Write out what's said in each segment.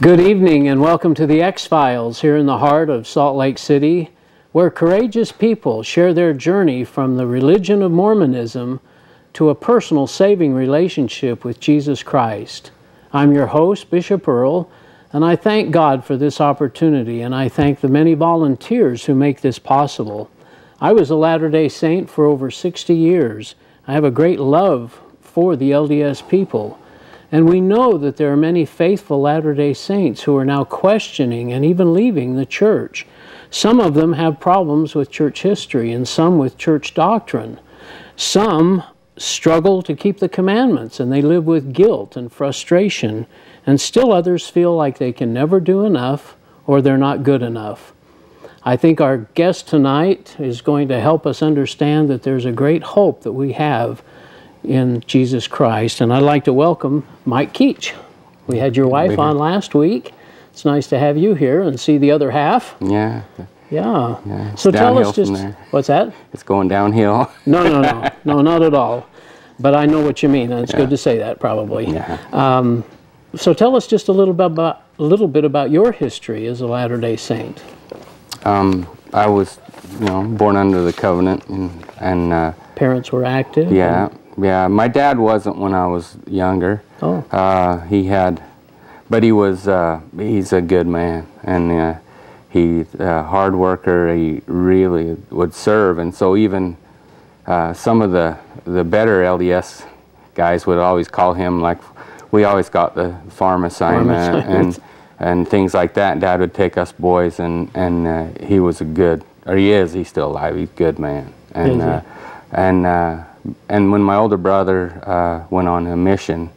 Good evening and welcome to the X-Files here in the heart of Salt Lake City, where courageous people share their journey from the religion of Mormonism to a personal saving relationship with Jesus Christ. I'm your host, Bishop Earl, and I thank God for this opportunity, and I thank the many volunteers who make this possible. I was a Latter-day Saint for over 60 years. I have a great love for the LDS people. And we know that there are many faithful Latter-day Saints who are now questioning and even leaving the church. Some of them have problems with church history and some with church doctrine. Some struggle to keep the commandments and they live with guilt and frustration, and still others feel like they can never do enough or they're not good enough. I think our guest tonight is going to help us understand that there's a great hope that we have in Jesus Christ. And I'd like to welcome Mike Keach. We had your wife on last week. It's nice to have you here and see the other half. Yeah. Yeah. So tell us just, what's that? It's going downhill. No, not at all. But I know what you mean, and it's good to say that probably. Yeah. So tell us just a little bit about your history as a Latter-day Saint. I was, born under the covenant, and parents were active. Yeah. Yeah, my dad wasn't when I was younger. Oh. But he's a good man, and he's a hard worker. He really would serve, and so even some of the better LDS guys would always call him, like, we always got the farm assignment and things like that. And Dad would take us boys, and he was he's still alive. He's a good man, and when my older brother went on a mission,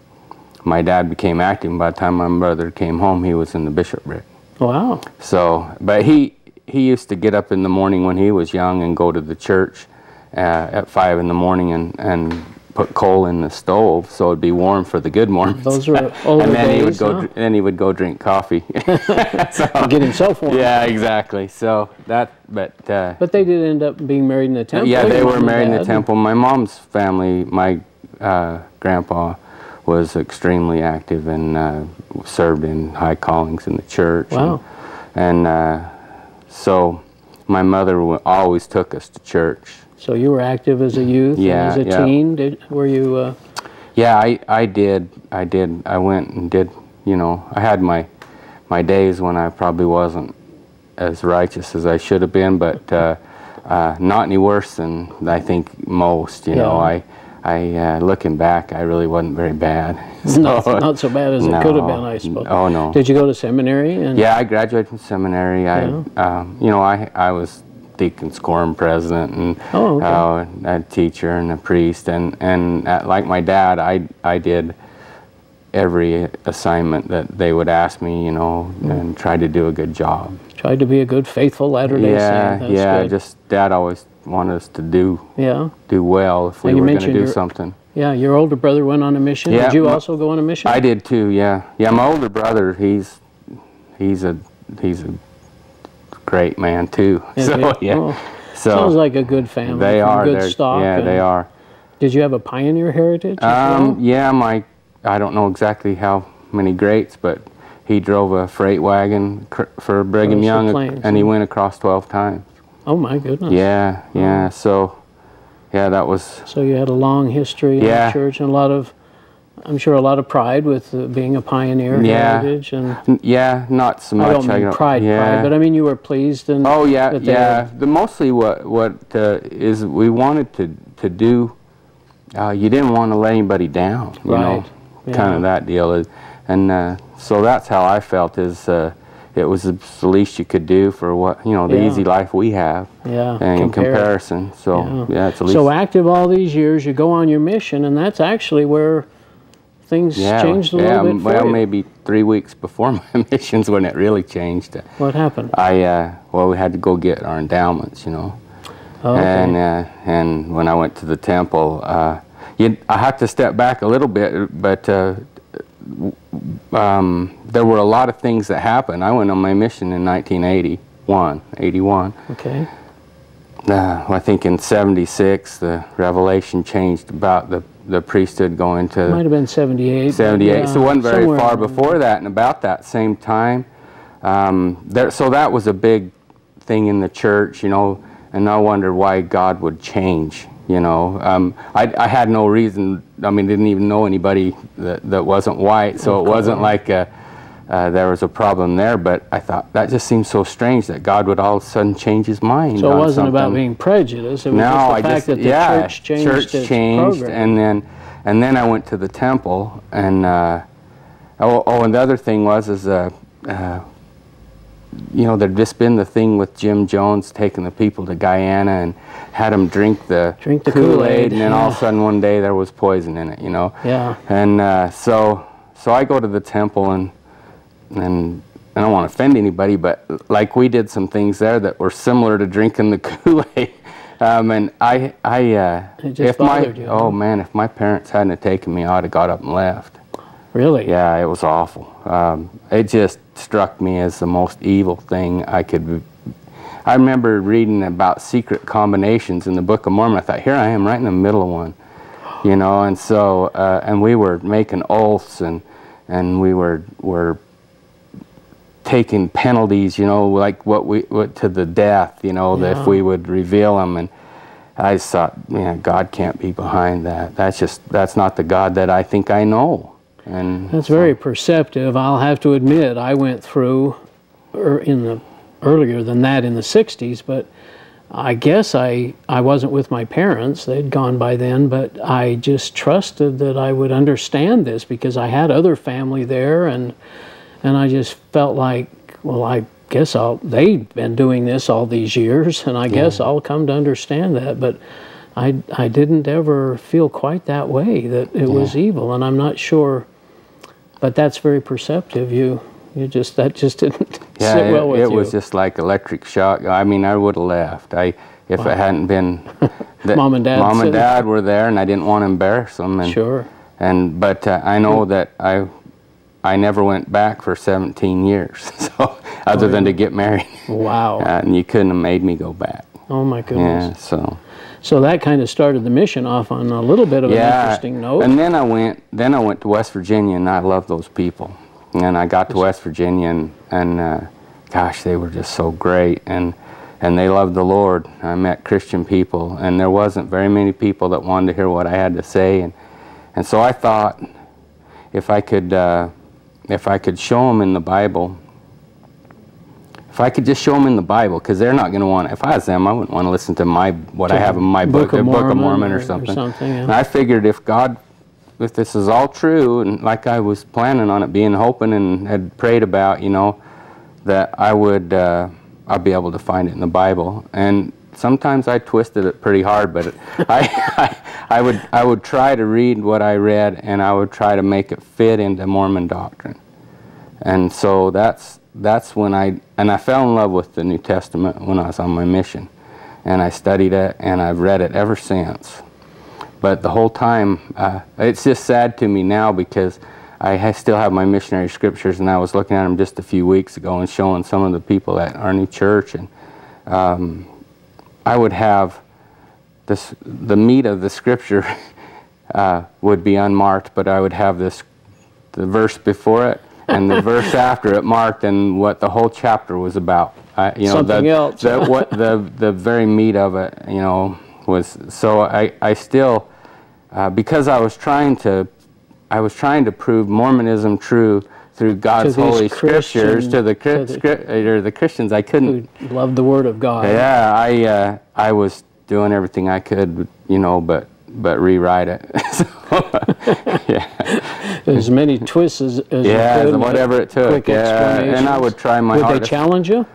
my dad became active. By the time my brother came home, he was in the bishopric. Wow. So, but he used to get up in the morning when he was young and go to the church at 5 in the morning and put coal in the stove so it'd be warm for the good Mormons. Those were older and then days, then he would go drink coffee. Get himself warm. Yeah, exactly. So but they did end up being married in the temple. Yeah, they were married in the temple. My mom's family, my grandpa was extremely active and served in high callings in the church. Wow. And so my mother always took us to church. So you were active as a youth, and as a teen. Were you? Yeah, I did. I went and did. I had my days when I probably wasn't as righteous as I should have been, but not any worse than I think most. I looking back, I really wasn't very bad. So, not so bad as it could have been, I suppose. Oh no. Did you go to seminary? Yeah, I graduated from seminary. I was deacon's quorum president, and a teacher and a priest, and like my dad, I did every assignment that they would ask me, and tried to do a good job. Tried to be a good, faithful Latter-day Saint. That's good. Just Dad always wanted us to do well if we were going to do something. Yeah, your older brother went on a mission. Yeah, did you also go on a mission? I did too. Yeah, my older brother, he's a great man too. Sounds like a good family. They are. Good stock. Yeah, they are. Did you have a pioneer heritage? Yeah, I don't know exactly how many greats, but he drove a freight wagon for Brigham Young, and he went across 12 times. Oh my goodness. Yeah. So, that was. So you had a long history in the church, and I'm sure a lot of pride with being a pioneer heritage. And not so much. I don't mean pride, but I mean you were pleased. And mostly what is we wanted to do. You didn't want to let anybody down, kind of that deal. And so that's how I felt. It was the least you could do for what the easy life we have. Yeah. And in comparison, so it's the least. So active all these years, you go on your mission, and that's actually where things changed a little bit for you. Maybe 3 weeks before my missions when it really changed. What happened? We had to go get our endowments, Oh, okay. And when I went to the temple, I have to step back a little bit, but there were a lot of things that happened. I went on my mission in 1981. Okay. I think in '76 the revelation changed about the priesthood going to... Might have been 78. 78, so it wasn't very far somewhere before that, and about that same time. So that was a big thing in the church, you know, and I wondered why God would change, you know. I had no reason, I mean, didn't even know anybody that wasn't white, so it wasn't like there was a problem there, but I thought that just seemed so strange that God would all of a sudden change his mind. So it on wasn't something. about being prejudiced, it was No, just the fact that the church changed its program. and then I went to the temple, and and the other thing was you know, there'd just been the thing with Jim Jones taking the people to Guyana and had them drink the Kool-Aid, and then all of a sudden one day there was poison in it, you know. Yeah. And so I go to the temple, and I don't want to offend anybody, but like we did some things there that were similar to drinking the Kool-Aid. And it just bothered you, oh man, if my parents hadn't have taken me, I'd have got up and left. Really? Yeah, it was awful. It just struck me as the most evil thing I could. I remember reading about secret combinations in the Book of Mormon. I thought, here I am right in the middle of one, you know. And so, and we were making oaths, and we were taking penalties, you know, like what to the death, you know, that if we would reveal them. And I just thought, man, God can't be behind that. That's not the God that I think I know. And that's very perceptive. I'll have to admit, I went through earlier than that in the 60s, but I guess I wasn't with my parents. They'd gone by then, but I just trusted that I would understand this because I had other family there, and I just felt like, well, I guess they'd been doing this all these years, and I guess I'll come to understand that. But I didn't ever feel quite that way, that it was evil, and I'm not sure. But that's very perceptive. That just didn't sit well with you. It was just like electric shock. I mean, I would have left. If it hadn't been that Mom and Dad were there, and I didn't want to embarrass them. And, sure. But I know that I never went back for 17 years, so other than to get married. Wow. And you couldn't have made me go back. Oh my goodness. Yeah, So that kind of started the mission off on a little bit of an interesting note. And then I went to West Virginia, and I love those people. And I got to West Virginia, and gosh, they were just so great, and they loved the Lord. I met Christian people, and there wasn't very many people that wanted to hear what I had to say, and so I thought, if I could show them in the Bible. If I could just show them in the Bible, because they're not going to want. If I was them, I wouldn't want to listen to what I have in my book, the Book of Mormon or something. And I figured if this is all true, and like I was planning on it being, hoping and had prayed about, you know, that I'll be able to find it in the Bible. And sometimes I twisted it pretty hard, but I would try to read what I read, and I would try to make it fit into Mormon doctrine. And so that's when I fell in love with the New Testament when I was on my mission, and I studied it, and I've read it ever since. But the whole time, it's just sad to me now because I still have my missionary scriptures, and I was looking at them just a few weeks ago and showing some of the people at our new church, and I would have the meat of the scripture would be unmarked, but I would have the verse before it and the verse after it marked, and what the whole chapter was about. You know, something else. What the very meat of it, you know, was. So I still, because I was trying to prove Mormonism true through God's holy scriptures to the Christians. I couldn't. Who loved the Word of God. Yeah, I was doing everything I could, you know, but rewrite it. Yeah. As many twists as you could. Whatever it took. Yeah, and I would try my hardest. Would they challenge you?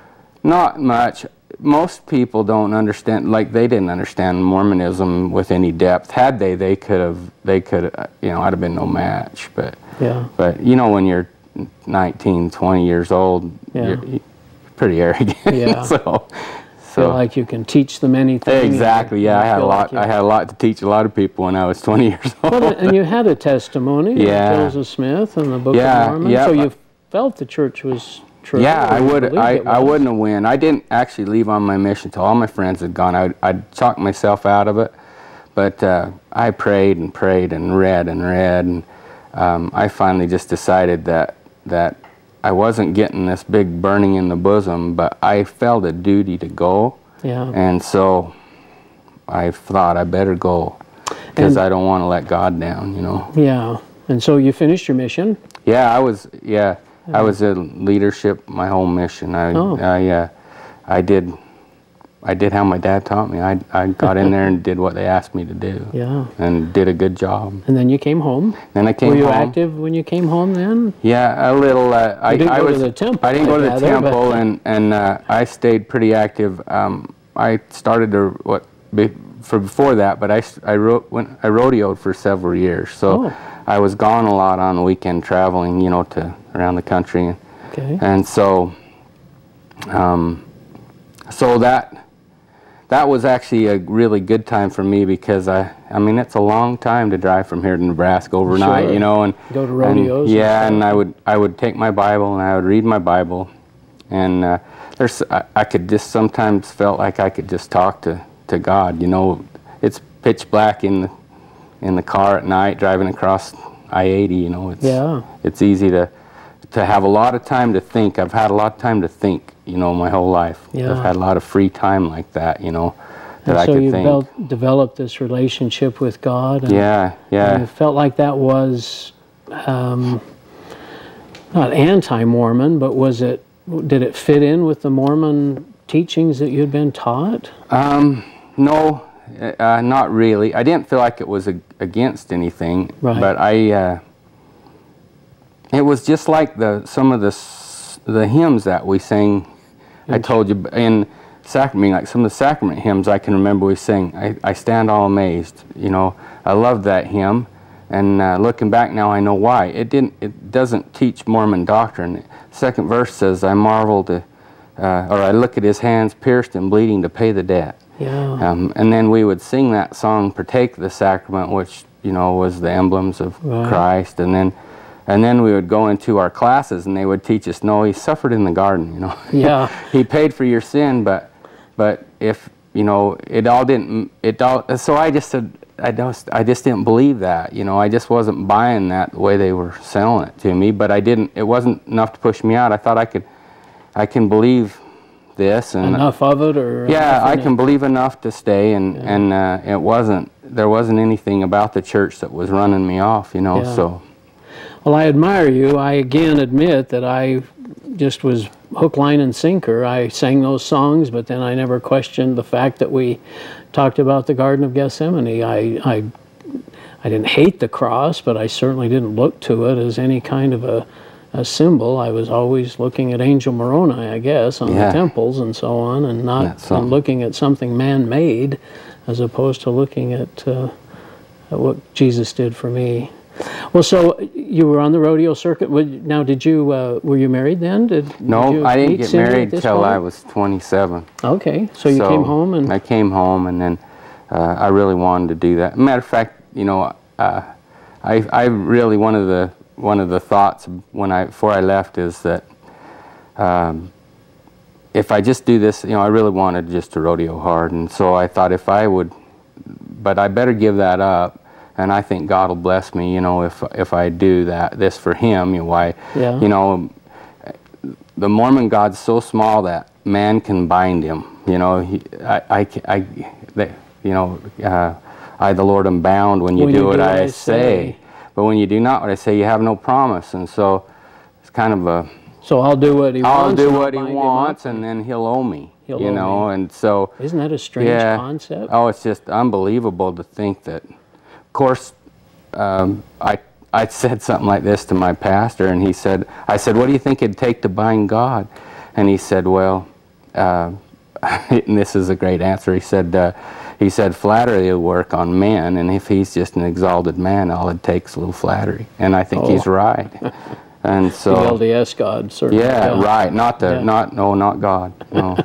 Not much. Most people don't understand, like they didn't understand Mormonism with any depth. Had they could have, you know, I'd have been no match. But you know, when you're 19, 20 years old, you're pretty arrogant. Yeah. So feel like you can teach them anything. Exactly. Yeah, I had a lot to teach a lot of people when I was 20 years old. Well, and you had a testimony, Joseph Smith and the Book of Mormon. Yeah. So you felt the church was true. Yeah, I wouldn't have won. I didn't actually leave on my mission until all my friends had gone. I'd talked myself out of it, But I prayed and prayed and read, and I finally just decided that I wasn't getting this big burning in the bosom, but I felt a duty to go. Yeah. And so I thought I better go, because I don't want to let God down, you know. Yeah. And so you finished your mission? Yeah, I was in leadership my whole mission. I did how my dad taught me. I got in there and did what they asked me to do. Yeah. And did a good job. And then you came home? Then I came home. Were you active when you came home then? Yeah, a little. I didn't go to the temple. I didn't go to the temple, and I stayed pretty active. I started before that, but I rodeoed for several years. So I was gone a lot on the weekend, traveling, you know, around the country. Okay. And so, that was actually a really good time for me, because I mean, it's a long time to drive from here to Nebraska overnight, sure. you know, and go to rodeos. And I would take my Bible and I would read my Bible, and I could just sometimes felt like I could just talk to God, you know. It's pitch black in the car at night driving across I-80, you know. It's easy to have a lot of time to think. I've had a lot of time to think, you know, my whole life. Yeah. I've had a lot of free time like that, you know, that I could think. So you developed this relationship with God. And, yeah. And it felt like that was not anti-Mormon, but did it fit in with the Mormon teachings that you'd been taught? No, not really. I didn't feel like it was against anything, right. But it was just like some of the hymns that we sang. I told you in sacrament, like some of the sacrament hymns I can remember we sang. I stand all amazed. You know, I loved that hymn, and looking back now, I know why. It doesn't teach Mormon doctrine. The second verse says, "I marvel or I look at his hands pierced and bleeding to pay the debt." Yeah. And then we would sing that song, "Partake the Sacrament," which, you know, was the emblems of Christ, and then we would go into our classes and they would teach us, no, he suffered in the garden, you know. Yeah. He paid for your sin, but if, you know, so I just said, I just didn't believe that, you know. I just wasn't buying that the way they were selling it to me, but it wasn't enough to push me out. I thought I can believe this, and enough of it, or I can believe enough to stay, and there wasn't anything about the church that was running me off, you know. So well, I admire you. I again admit that I just was hook, line, and sinker. I sang those songs, but then I never questioned the fact that we talked about the Garden of Gethsemane. I didn't hate the cross, but I certainly didn't look to it as any kind of a symbol. I was always looking at Angel Moroni, I guess, on the temples and so on, and not looking at something man-made, as opposed to looking at what Jesus did for me. Well, so you were on the rodeo circuit. Now, were you married then? No, I didn't get married till I was 27. Okay, so you came home and... I came home, and then I really wanted to do that. Matter of fact, you know, I really, one of the thoughts before I left is that if I just do this, you know, I really wanted just to rodeo hard, and so I thought but I better give that up, and I think God will bless me, you know, if I do this for Him. You know, you know, the Mormon God's so small that man can bind him. You know, the Lord, am bound when you do what I say. But when you do not what I say, you have no promise. And so it's kind of a... So I'll do what He wants. I'll do what He wants, and then He'll owe me. You know, and so... Isn't that a strange concept? Oh, it's just unbelievable to think that... Of course, I said something like this to my pastor, and I said, what do you think it'd take to bind God? And he said, well, and this is a great answer. He said, flattery will work on men, and if he's just an exalted man, all it takes is a little flattery. And I think he's right. And so the LDS God, certainly. Yeah, right. Not God. No.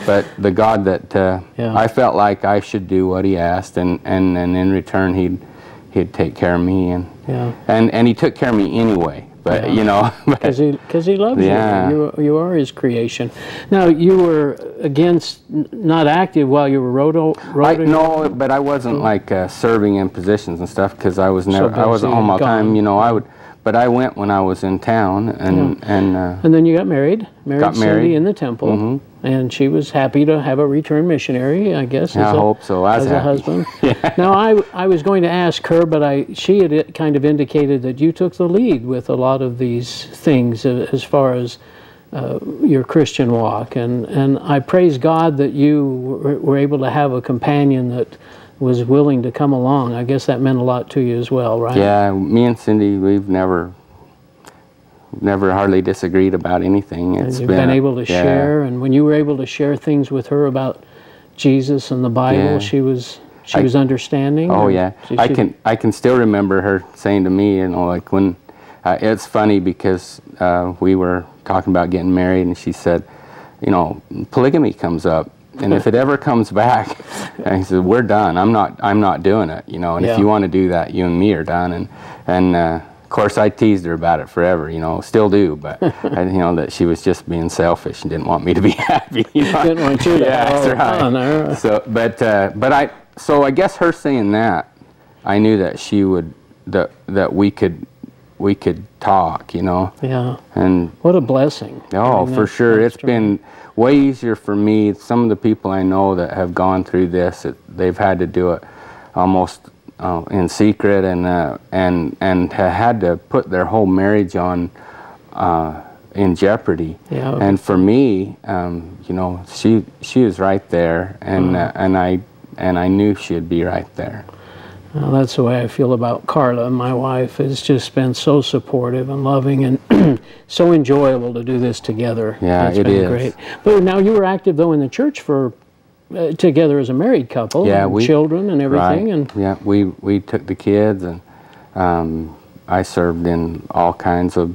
But the God that I felt like I should do what He asked, and in return He'd take care of me, and He took care of me anyway. but yeah. you know, because he loves yeah. you. You are his creation. Now you were not active while you were rotary. No, but I wasn't like serving in positions and stuff because I was never. So I wasn't home all the time. You know, yeah. I would. But I went when I was in town, and yeah. and then you got married. Got Cindy married in the temple, and she was happy to have a returned missionary, I guess. I hope so. As a husband. yeah. Now I was going to ask her, but she had kind of indicated that you took the lead with a lot of these things as far as your Christian walk, and I praise God that you were able to have a companion that was willing to come along. I guess that meant a lot to you as well, right? Yeah, me and Cindy, we've never hardly disagreed about anything. And you've been able to share, and when you were able to share things with her about Jesus and the Bible, she was understanding. Oh yeah, I can still remember her saying to me, you know, like when it's funny because we were talking about getting married, and she said, you know, polygamy comes up. And if it ever comes back, and he said, "We're done. I'm not doing it." You know, and if you want to do that, you and me are done. And of course, I teased her about it forever. You know, still do, but you know that she was just being selfish and didn't want me to be happy. You know? Didn't want you to. Yeah, that's right. So, so I guess her saying that, I knew that she would that we could talk. You know. Yeah. And what a blessing. Oh, for sure. It's been way easier for me. Some of the people I know that have gone through this, they've had to do it almost in secret, and had to put their whole marriage on in jeopardy. Yeah. And for me, you know, she was right there, and I knew she'd be right there. Well, that's the way I feel about Carla. My wife has just been so supportive and loving, and so enjoyable to do this together. Yeah, it's been great. But now you were active though in the church for together as a married couple. Yeah, and children and everything. Right. And yeah, we took the kids, and I served in all kinds of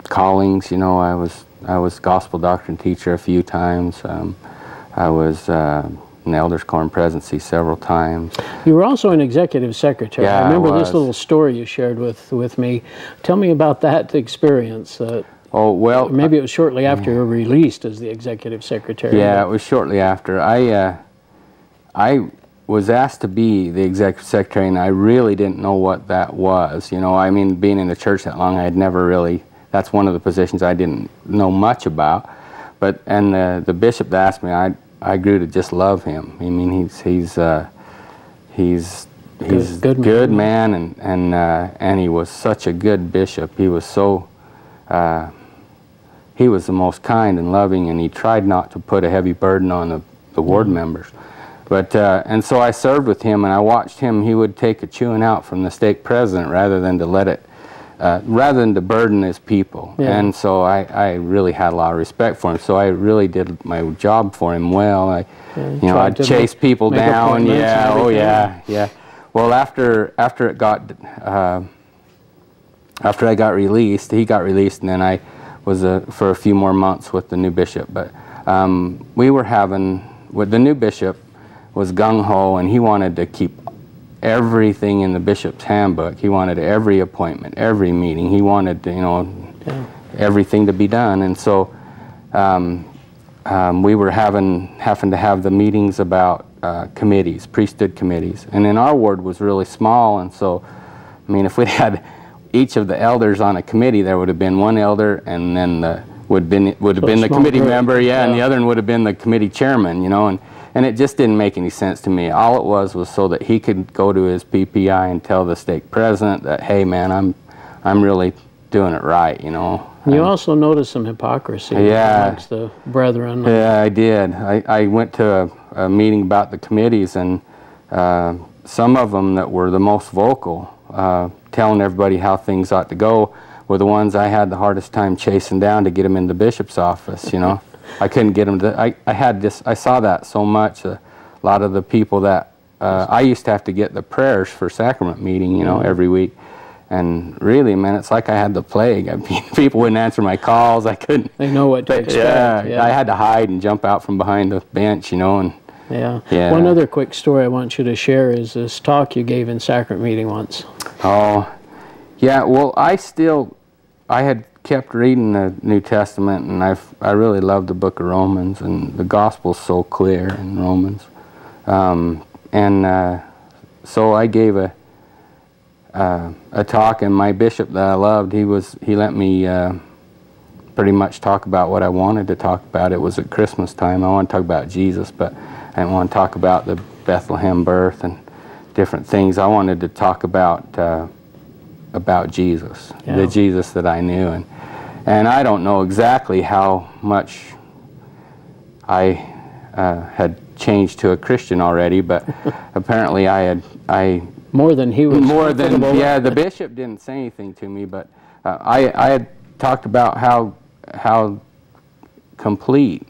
callings. You know, I was gospel doctrine teacher a few times. I was in the elders quorum presidency several times. You were also an executive secretary. Yeah, I remember this little story you shared with me. Tell me about that experience. Oh, well, maybe it was shortly after you were released as the executive secretary. Yeah, it was shortly after. I was asked to be the executive secretary, and I really didn't know what that was. You know, I mean, being in the church that long, I had never really. That's one of the positions I didn't know much about. But the bishop that asked me, I grew to just love him. I mean, he's a good man, and he was such a good bishop. He was so he was the most kind and loving, and he tried not to put a heavy burden on the ward members. But and so I served with him, and I watched him. He would take a chewing out from the stake president rather than to let it. Rather than to burden his people. Yeah. And so I really had a lot of respect for him. So I really did my job for him well. You know, I'd chase people down. Yeah, oh yeah, yeah. Well, after it got after I got released, he got released, and then I was for a few more months with the new bishop. But we were with the new bishop was gung-ho, and he wanted to keep everything in the bishop's handbook. He wanted every appointment, every meeting. He wanted, you know, everything to be done. And so we were having to have the meetings about committees, priesthood committees. And then our ward was really small, and so, I mean, if we'd had each of the elders on a committee, there would have been one elder, and then would have been the committee member, and the other one would have been the committee chairman, you know. And it just didn't make any sense to me. All it was so that he could go to his PPI and tell the stake president that, hey man, I'm really doing it right, you know. You also noticed some hypocrisy amongst the brethren. Yeah, I did. I went to a meeting about the committees, and some of them that were the most vocal, telling everybody how things ought to go, were the ones I had the hardest time chasing down to get them in the bishop's office, you know. I couldn't get them to, I saw that so much. A lot of the people that, I used to have to get the prayers for sacrament meeting, you know, every week. And really, man, it's like I had the plague. I mean, people wouldn't answer my calls. I couldn't. They know what to expect. Yeah, I had to hide and jump out from behind the bench, you know. And yeah. One other quick story I want you to share is this talk you gave in sacrament meeting once. Oh, Yeah, well, I had kept reading the New Testament, and I really loved the book of Romans, and the gospel's so clear in Romans. So I gave a talk, and my bishop that I loved, he let me pretty much talk about what I wanted to talk about. It was at Christmas time. I wanted to talk about Jesus, but I didn't want to talk about the Bethlehem birth and different things. I wanted to talk about Jesus, the Jesus that I knew, and I don't know exactly how much I had changed to a Christian already, but apparently more than he was. More than, yeah, the bishop didn't say anything to me, but I had talked about how complete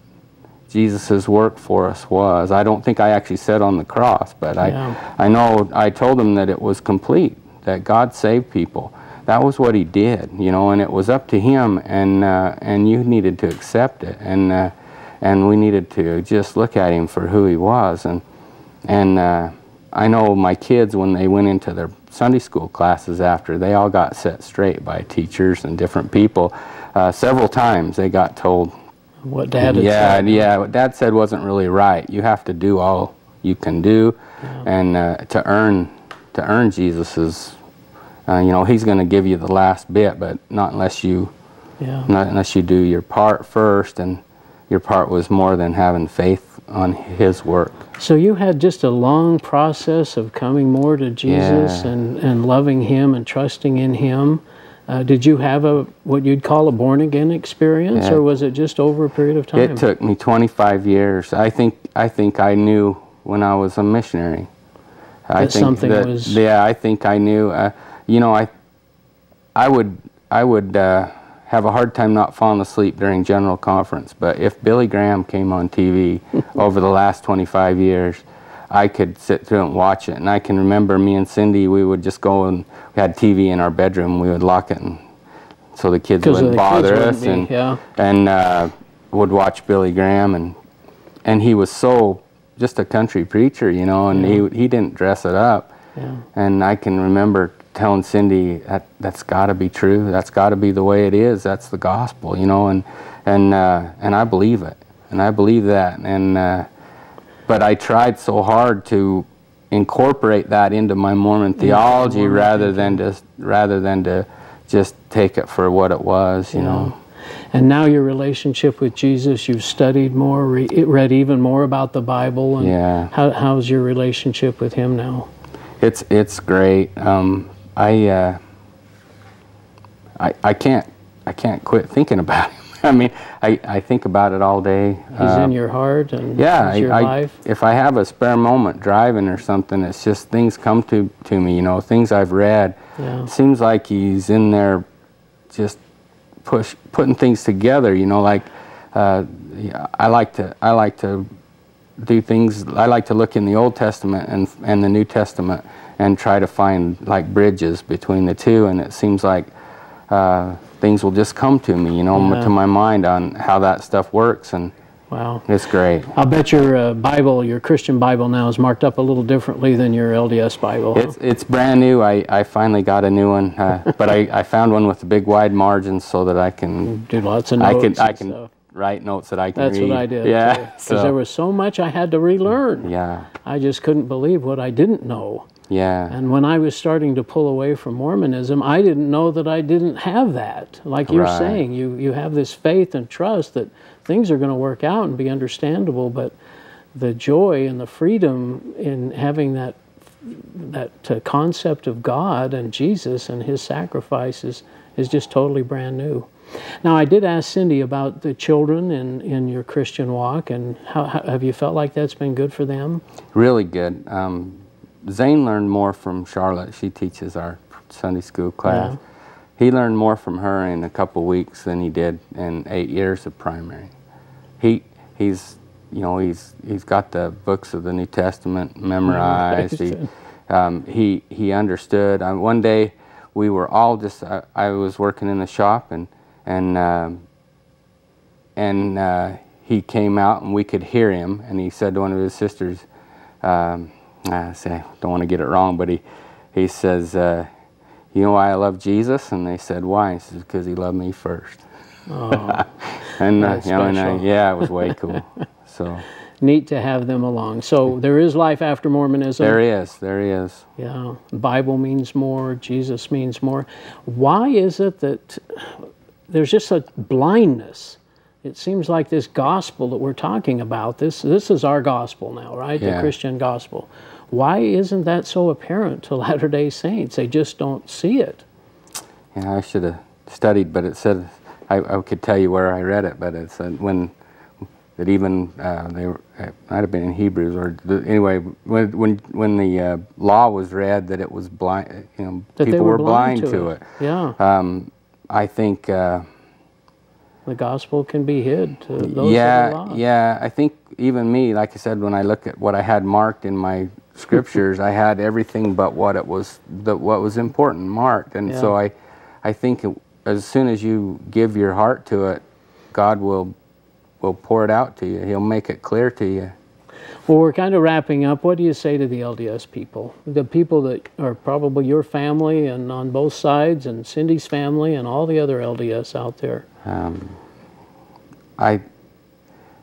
Jesus' work for us was. I don't think I actually said on the cross, but I know I told him that it was complete, that God saved people. That was what he did, you know, and it was up to him, and you needed to accept it, and we needed to just look at him for who he was. And I know my kids, when they went into their Sunday school classes after, they all got set straight by teachers and different people. Several times they got told what Dad had said. Yeah, what Dad said wasn't really right. You have to do all you can do, and to earn Jesus's, you know, he's going to give you the last bit, but not unless you do your part first, and your part was more than having faith on his work. So you had just a long process of coming more to Jesus and loving him and trusting in him. Did you have what you'd call a born-again experience, or was it just over a period of time? It took me 25 years. I think I knew when I was a missionary. I think I knew. You know, I would have a hard time not falling asleep during General Conference, but if Billy Graham came on TV over the last 25 years, I could sit through and watch it. And I can remember me and Cindy, we would just go, and we had TV in our bedroom, we would lock it, and so the kids wouldn't bother us, and would watch Billy Graham, and he was so just a country preacher, you know, and he didn't dress it up. And I can remember telling Cindy, that's got to be true, that's got to be the way it is, that's the gospel, you know, and I believe it, and I believe that, but I tried so hard to incorporate that into my Mormon theology rather than to just take it for what it was, you know. And now your relationship with Jesus, you've studied more, read even more about the Bible, and how's your relationship with him now? It's great. I can't quit thinking about him. I mean, I think about it all day. He's in your heart, and he's your life. If I have a spare moment driving or something, it's just things come to me, you know, things I've read. It seems like he's in there just putting things together, you know, like I like to do things. I like to look in the Old Testament and the New Testament and try to find like bridges between the two, and it seems like things will just come to me, you know, to my mind on how that stuff works, and it's great. I'll bet your Bible, your Christian Bible now is marked up a little differently than your LDS Bible. It's brand new. I finally got a new one, but I found one with the big wide margins so that I can do lots of notes. I can write notes that I can read. That's what I did. Yeah, because there was so much I had to relearn. Yeah, I just couldn't believe what I didn't know. Yeah. And when I was starting to pull away from Mormonism, I didn't know that I didn't have that. Like you're saying, you have this faith and trust that things are going to work out and be understandable, but the joy and the freedom in having that concept of God and Jesus and his sacrifices is just totally brand new. Now, I did ask Cindy about the children in your Christian walk, and how have you felt like that's been good for them? Really good. Zane learned more from Charlotte. She teaches our Sunday school class. He learned more from her in a couple weeks than he did in 8 years of primary. He's got the books of the New Testament memorized. He understood. One day we were all just. I was working in the shop, and he came out and we could hear him, and he said to one of his sisters. I don't want to get it wrong, but he says, you know why I love Jesus? And they said, why? He says, because he loved me first. Oh, and that's you know, special. yeah, it was way cool. So neat to have them along. So there is life after Mormonism. there is. Yeah, Bible means more. Jesus means more. Why is it that there's just a blindness? It seems like this gospel that we're talking about, this is our gospel now, right? Yeah. The Christian gospel. Why isn't that so apparent to Latter-day Saints? They just don't see it. Yeah, I should have studied, but it said, I could tell you where I read it, but it said that even it might have been in Hebrews, or anyway, when the law was read, that it was blind. You know, that people were blind to it. Yeah. I think. The gospel can be hid to those that are lost. Yeah. I think even me, like I said, when I look at what I had marked in my scriptures, I had everything but what was important marked, and so I think as soon as you give your heart to it, God will pour it out to you. He'll make it clear to you. Well, we're kind of wrapping up. What do you say to the LDS people? The people that are probably your family and on both sides, and Cindy's family and all the other LDS out there.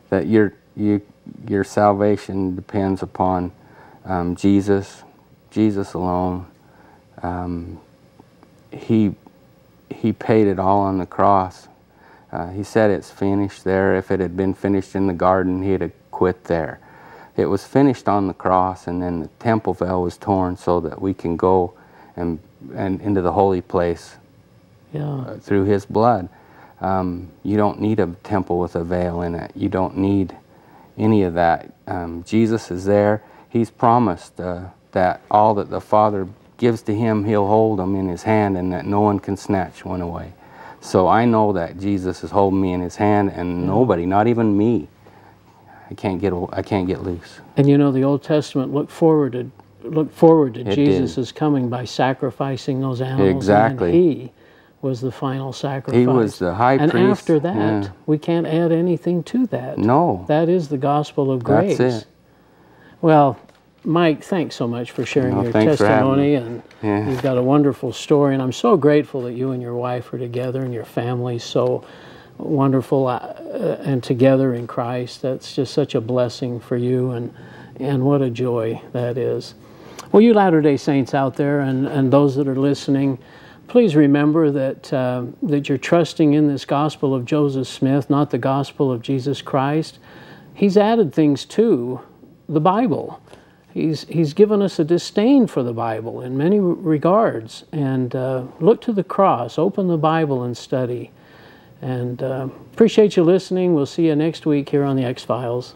That your salvation depends upon Jesus alone. He paid it all on the cross. He said it's finished there. If it had been finished in the garden, he'd have quit there. It was finished on the cross, and then the temple veil was torn so that we can go and into the holy place through his blood. You don't need a temple with a veil in it. You don't need any of that. Jesus is there. He's promised that all that the Father gives to him, he'll hold them in his hand, and that no one can snatch one away. So I know that Jesus is holding me in his hand, and nobody, not even me, I can't get loose. And you know, the Old Testament looked forward to Jesus' coming by sacrificing those animals. Exactly. And he was the final sacrifice. He was the high priest. And after that, we can't add anything to that. No. That is the gospel of grace. That's it. Well, Mike, thanks so much for sharing your testimony, and you've got a wonderful story, and I'm so grateful that you and your wife are together and your family so wonderful and together in Christ. That's just such a blessing for you, and what a joy that is. Well, you Latter-day Saints out there and those that are listening, please remember that that you're trusting in this gospel of Joseph Smith, not the gospel of Jesus Christ. He's added things to the Bible. He's given us a disdain for the Bible in many regards. And look to the cross, open the Bible and study. And appreciate you listening. We'll see you next week here on the X-Files.